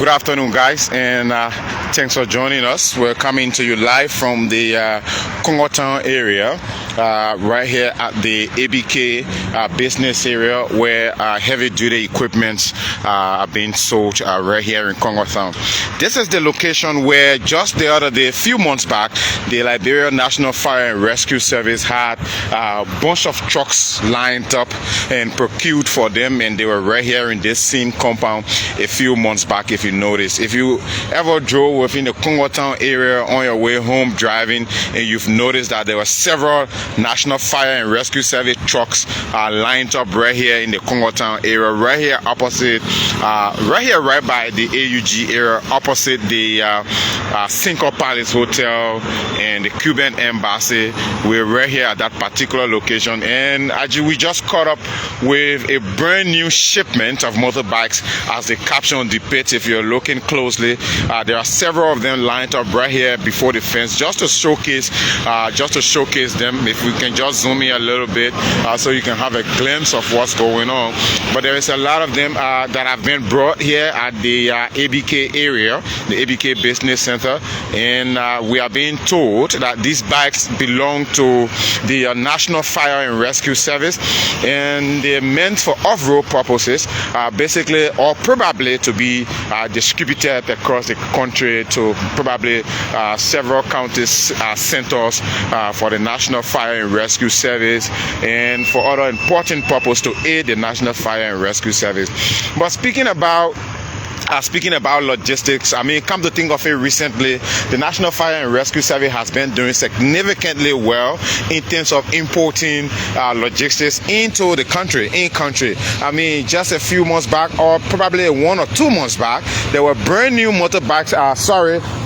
Good afternoon, guys, and thanks for joining us. We're coming to you live from the Kangar-Lawrence area, right here at the ABK business area, where heavy-duty equipment are being sold right here in Kangar-Lawrence. This is the location where just the other day, a few months back, the Liberia National Fire and Rescue Service had a bunch of trucks lined up and procured for them, and they were right here in this scene compound a few months back. If you notice, if you ever drove within the Kangar-Lawrence area on your way home driving, and you've noticed that there were several National Fire and Rescue Service trucks lined up right here in the Kangar-Lawrence area, right here opposite, right by the AUG area, opposite the Cinco Palace Hotel and the Cuban Embassy. We're right here at that particular location, and we just caught up with a brand new shipment of motorbikes, as the caption depicts. If you're looking closely, there are several of them lined up right here before the fence, just to showcase them. If we can just zoom in a little bit, so you can have a glimpse of what's going on. But there is a lot of them that have been brought here at the ABK area, the ABK Business Center, and we are being told that these bikes belong to the National Fire and Rescue Service, and they're meant for off-road purposes, basically, or probably to be distributed across the country to probably several county centers for the National Fire and Rescue Service, and for other important purposes to aid the National Fire and Rescue Service. But speaking about logistics, I mean, come to think of it, recently the National Fire and Rescue Service has been doing significantly well in terms of importing logistics into the country, I mean, just a few months back, or probably 1 or 2 months back, there were brand new motorbikes,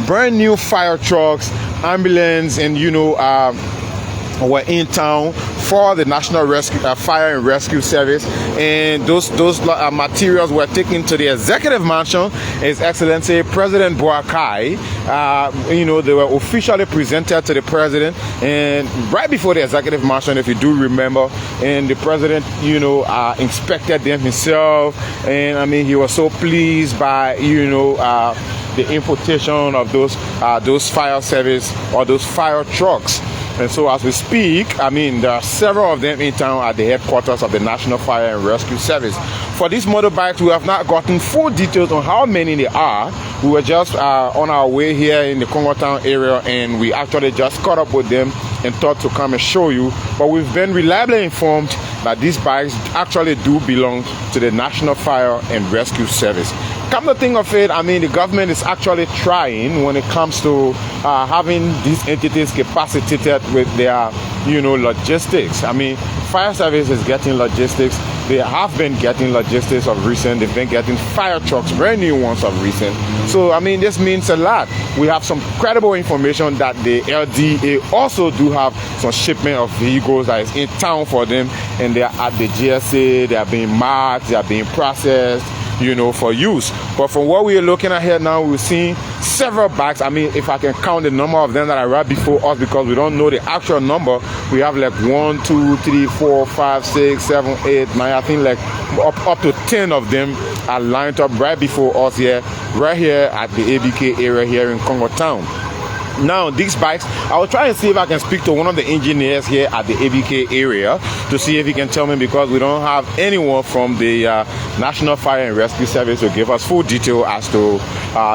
brand new fire trucks, ambulance, and were in town for the National Fire and Rescue Service, and those materials were taken to the Executive Mansion. His Excellency President Boakai, they were officially presented to the President, and right before the Executive Mansion, if you do remember, and the President, inspected them himself, and I mean, he was so pleased by, the importation of those fire service or those fire trucks. And so as we speak, I mean, there are several of them in town at the headquarters of the National Fire and Rescue Service. For these motorbikes, we have not gotten full details on how many they are. We were just on our way here in the Kangar-Lawrence area, and we actually just caught up with them and thought to come and show you. But we've been reliably informed that these bikes actually do belong to the National Fire and Rescue Service. Come to think of it, I mean, the government is actually trying when it comes to having these entities capacitated with their, logistics. I mean, fire service is getting logistics. They have been getting logistics of recent. They've been getting fire trucks, brand new ones of recent. So, I mean, this means a lot. We have some credible information that the LDA also do have some shipment of vehicles that is in town for them, and they are at the GSA, they are being marked, they are being processed, for use. But from what we are looking at here now, we're seeing several bikes. I mean, if I can count the number of them that are right before us, because we don't know the actual number, we have like 1, 2, 3, 4, 5, 6, 7, 8, 9. I think like up to 10 of them are lined up right before us here, right here at the ABK area here in Kangar-Lawrence. Now, these bikes, I will try and see if I can speak to one of the engineers here at the ABK area to see if he can tell me, because we don't have anyone from the National Fire and Rescue Service to give us full detail as to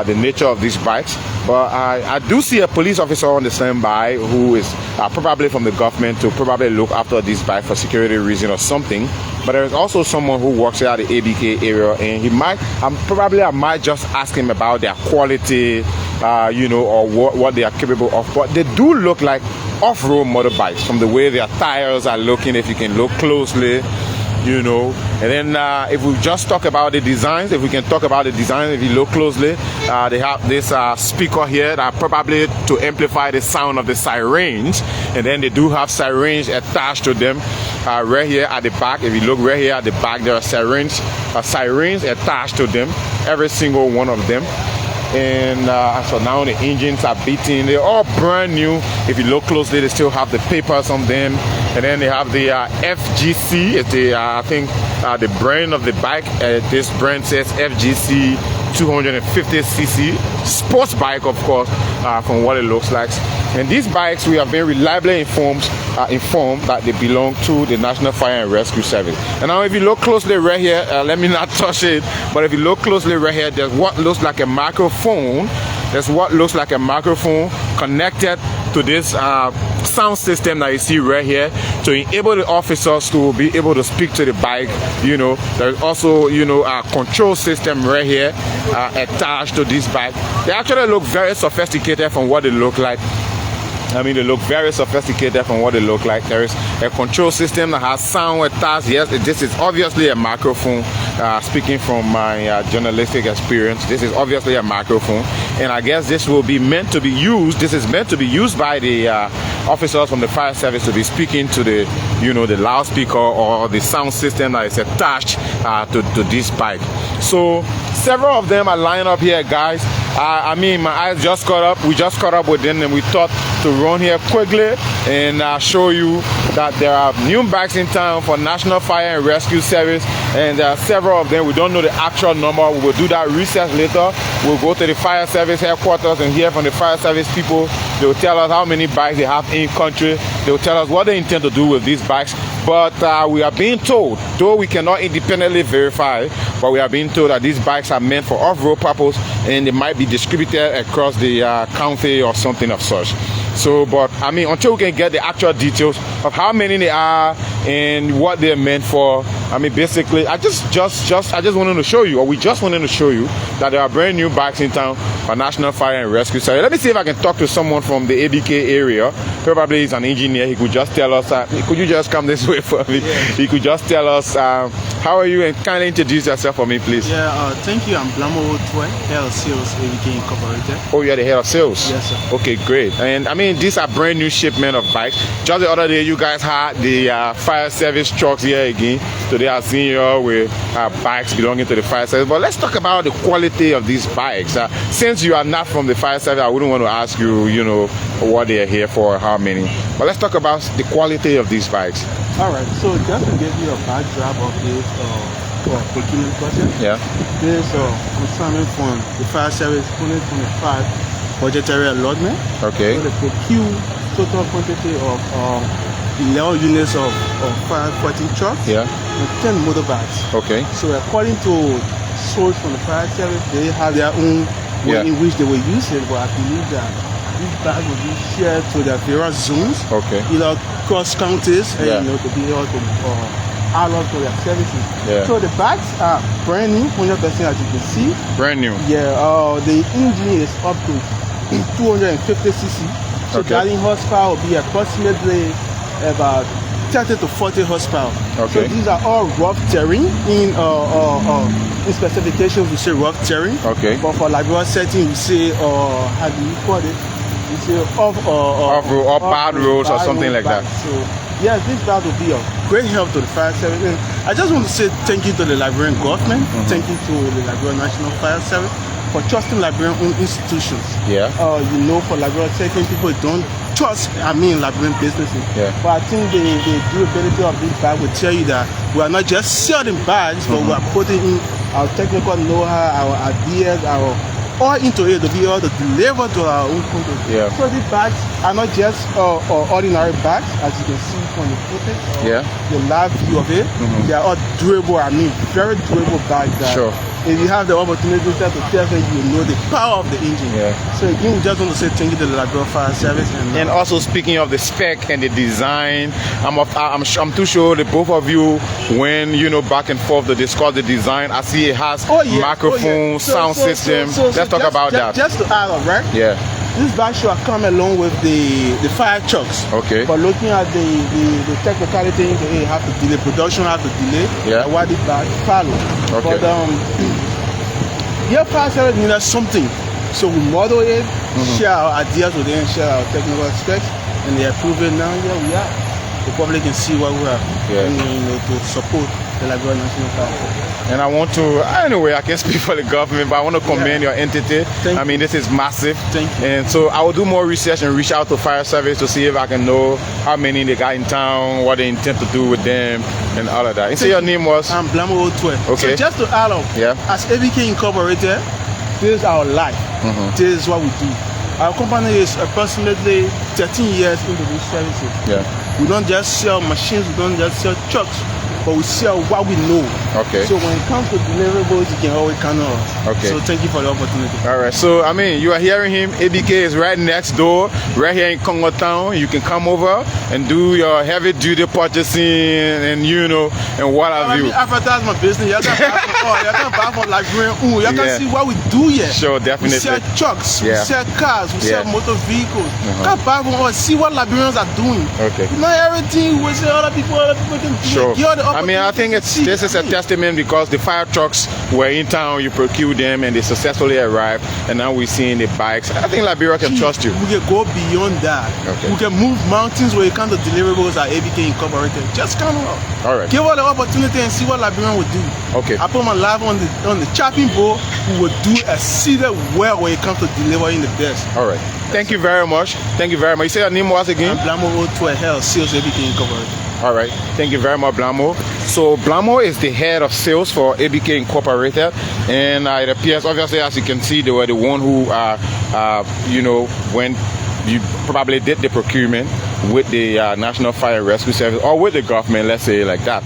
the nature of these bikes. But I do see a police officer on the standby who is probably from the government to probably look after these bikes for security reason or something. But there is also someone who works here at the ABK area, and I might just ask him about their quality, or what they are capable of. But they do look like off-road motorbikes from the way their tires are looking, if you can look closely. And then if we just talk about the designs, if you look closely, they have this speaker here that probably to amplify the sound of the sirens, and then they do have sirens attached to them right here at the back. If you look right here at the back, there are sirens attached to them, every single one of them. And so now the engines are beating. They're all brand new. If you look closely, they still have the papers on them. And then they have the FGC. It's the I think the brand of the bike. This brand says FGC 250cc sports bike, of course, from what it looks like. And these bikes, we have been reliably informed that they belong to the National Fire and Rescue Service. And now if you look closely right here, let me not touch it, but if you look closely right here, there's what looks like a microphone. There's what looks like a microphone connected to this sound system that you see right here to enable the officers to be able to speak to the bike. You know, there's also, you know, a control system right here attached to this bike. They actually look very sophisticated from what they look like. I mean, they look very sophisticated from what they look like. There is a control system that has sound attached. Yes, this is obviously a microphone. Speaking from my journalistic experience, this is obviously a microphone, and I guess this will be meant to be used. This is meant to be used by the officers from the fire service to be speaking to the, you know, the loudspeaker or the sound system that is attached to this bike. So several of them are lined up here, guys. I mean, my eyes just caught up. We just caught up with them, and we thought to run here quickly and show you that there are new bikes in town for National Fire and Rescue Service, and there are several of them. We don't know the actual number. We will do that research later. We'll go to the fire service headquarters and hear from the fire service people. They will tell us how many bikes they have in country. They will tell us what they intend to do with these bikes. But we are being told, though we cannot independently verify, but we are being told that these bikes are meant for off-road purpose, and they might be distributed across the county or something of such. So, but I mean, until we can get the actual details of how many they are and what they're meant for, I mean, basically, I just wanted to show you, or we just wanted to show you that there are brand new bikes in town for National Fire and Rescue Service. Let me see if I can talk to someone from the ABK area. Probably he's an engineer. He could just tell us. Could you just come this way for me? Yeah. He could just tell us how are you, and kindly introduce yourself for me, please. Yeah, thank you. I'm Blamo Otwe, head of sales, ABK Incorporated. Oh, you're the head of sales? Yes, sir. Okay, great. And I mean, these are brand new shipment of bikes. Just the other day, you guys had the fire service trucks here again. Today, I've seen you with bikes belonging to the fire service. But let's talk about the quality of these bikes. Since you are not from the fire service, I wouldn't want to ask you, you know, what they are here for, how many. But let's talk about the quality of these bikes. All right. So just to give you a backdrop of this procurement process. Yeah. This concerning from the fire service 2025 budgetary allotment. Okay. So they procure total quantity of 11 units of fire fighting trucks. Yeah. And 10 motorbikes. Okay. So according to source from the fire service, they have their own way in which they will use it, but I believe that these bags will be shared to their various zones. Okay. Either cross counties and you know, to be able to allot for their services. Yeah. So the bags are brand new, 100% as you can see. Brand new. Yeah. The engine is up to 250cc. So driving horsepower will be approximately about 30 to 40 horsepower. Okay. So these are all rough terrain. In specifications we say rough terrain. Okay. But for Liberia setting we say how do you call it? We say off-road or bad roads or something like that. So yes, this bag will be of great help to the fire service. And I just want to say thank you to the Liberian government, thank you to the Liberian National Fire Service for trusting Liberian own institutions. Yeah. You know, for Liberian certain people don't trust, Liberian businesses. Yeah. But I think the durability of this bag will tell you that we are not just selling bags, but we are putting in our technical know-how, our ideas, our all into it to be able to deliver to our own country. Yeah. So these bags are not just ordinary bags, as you can see from the footage. The live view of it. They are all durable. Very durable bags. Sure. If you have the opportunity to test them, you know the power of the engine. Yeah. So again, we just want to say thank you to the Liberia Fire Service. And also speaking of the spec and the design, I'm too sure that both of you, when you know back and forth to discuss the design, I see it has microphone, sound system. Let's talk about that. Just to add on, right? Yeah. This bag should come along with the fire trucks. Okay. But looking at the technicality, they have to delay production, have to delay. Yeah. Why the bag follow? Okay. But your fire service needed something, so we model it, share our ideas with them, share our technical specs, and they approve it. Now here we are. The public can see what we are to support the Liberia National Fire Service. And I want to, anyway, I can't speak for the government, but I want to commend your entity. This is massive. Thank you. And so I will do more research and reach out to fire service to see if I can know how many they got in town, what they intend to do with them, and all of that. And so your name was? I'm Blamo Otwe. Okay. So just to add on, as ABK Incorporated, This is our life. This is what we do. Our company is approximately 13 years into this services. Yeah. We don't just sell machines, we don't just sell trucks, but we sell what we know. Okay. So when it comes to deliverables, you can always count on us. Okay. So thank you for the opportunity. All right. So I mean, you are hearing him. ABK is right next door, right here in Congo Town. You can come over and do your heavy duty purchasing and and what have you. Advertise my business. You can buy from Liberian. You can see what we do here. Sure, definitely. We sell trucks, we sell cars, we sell motor vehicles. You can buy from us. See what Liberians are doing. Okay. Not everything we say other people can do. Sure. I mean, I think this is a testament because the fire trucks were in town, you procured them, and they successfully arrived, and now we're seeing the bikes. I think Liberia can trust you. We can go beyond that. Okay. We can move mountains when it comes to deliverables at ABK Incorporated. Just come up. All right. Give us the opportunity and see what Liberian will do. Okay. I put my life on the chopping board. We will do exceeded well when it comes to delivering the best. All right. Thank you very much. Thank you very much. You say your name was again? I'm Blamo 012 Health, Sales ABK Incorporated. All right. Thank you very much, Blamo. So Blamo is the head of sales for ABK Incorporated, and it appears, obviously, as you can see, they were the one who, when you probably did the procurement with the National Fire and Rescue Service or with the government, let's say like that.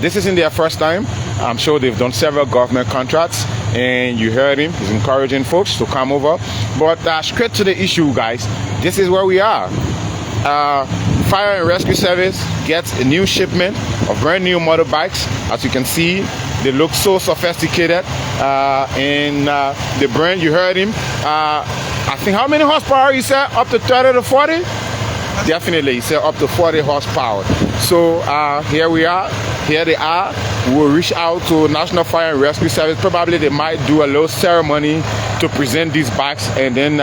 This isn't their first time. I'm sure they've done several government contracts, and you heard him. He's encouraging folks to come over. But straight to the issue, guys. This is where we are. Fire and Rescue Service gets a new shipment of brand new motorbikes. As you can see, they look so sophisticated. And the brand, you heard him. I think how many horsepower he said? Up to 30 to 40? Definitely, he said up to 40 horsepower. So here we are. Here they are. We'll reach out to National Fire and Rescue Service. Probably they might do a little ceremony to present these bikes, and then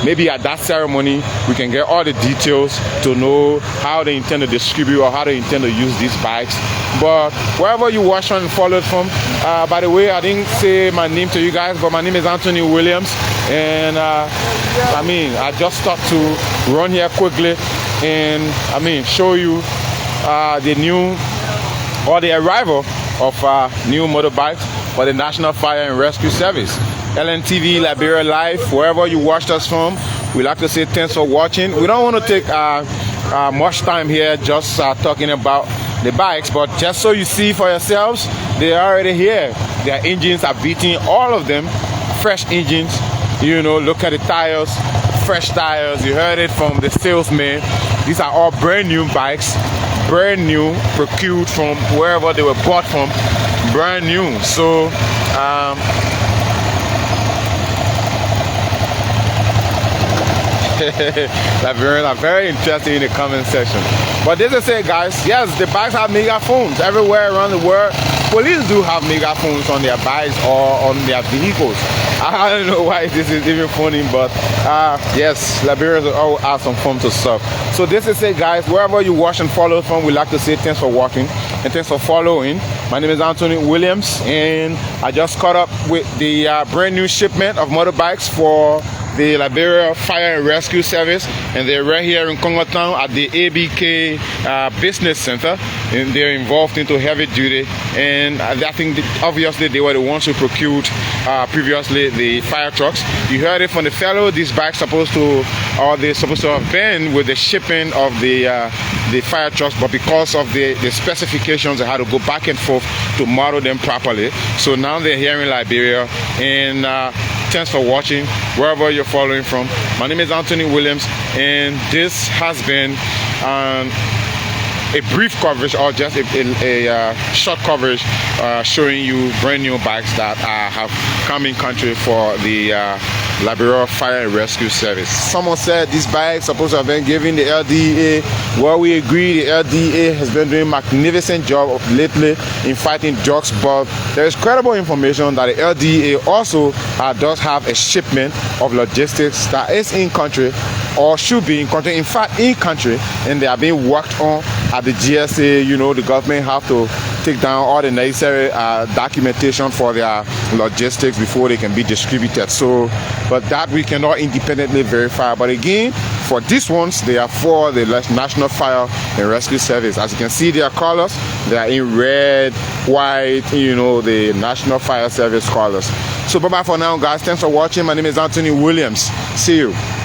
maybe at that ceremony we can get all the details to know how they intend to distribute or how they intend to use these bikes. But wherever you watch and follow it from, by the way, I didn't say my name to you guys, but my name is Anthony Williams, and I just thought to run here quickly and show you the arrival of new motorbikes for the National Fire and Rescue Service. LNTV, Liberia Live, wherever you watched us from, we'd like to say thanks for watching. We don't want to take much time here just talking about the bikes, but just so you see for yourselves, they are already here. Their engines are beating, all of them, fresh engines. Look at the tires, fresh tires. You heard it from the salesman. These are all brand new bikes, brand new, procured from wherever they were bought from, brand new. So Liberians are very interested in the comment section. But this is it, guys. Yes, the bikes have megaphones everywhere around the world. Police do have megaphones on their bikes or on their vehicles. I don't know why this is even funny, but yes, Liberians all have some fun to solve. So this is it, guys. Wherever you watch and follow from, we'd like to say thanks for watching and thanks for following. My name is Anthony Williams, and I just caught up with the brand new shipment of motorbikes for the Liberia Fire and Rescue Service, and they're right here in Congo Town at the ABK Business Center, and they're involved into heavy duty. And I think obviously they were the ones who procured previously the fire trucks. You heard it from the fellow. These bikes they're supposed to have been with the shipping of the fire trucks, but because of the specifications, they had to go back and forth to model them properly. So now they're here in Liberia, and thanks for watching wherever you're following from. My name is Anthony Williams, and this has been a brief coverage or just a short coverage showing you brand new bikes that have come in country for the Liberia Fire and Rescue Service. Someone said these bikes supposed to have been given the LDA. Well, we agree, the LDA has been doing a magnificent job of lately in fighting drugs, but there is credible information that the LDA also does have a shipment of logistics that is in country or should be in country, in fact in country, and they are being worked on at the GSA. The government have to take down all the necessary documentation for their logistics before they can be distributed. So, but that we cannot independently verify. But again, for these ones, they are for the National Fire and Rescue Service. As you can see, their colors, they are in red, white, the National Fire Service colors. So bye bye for now, guys. Thanks for watching. My name is Anthony Williams. See you.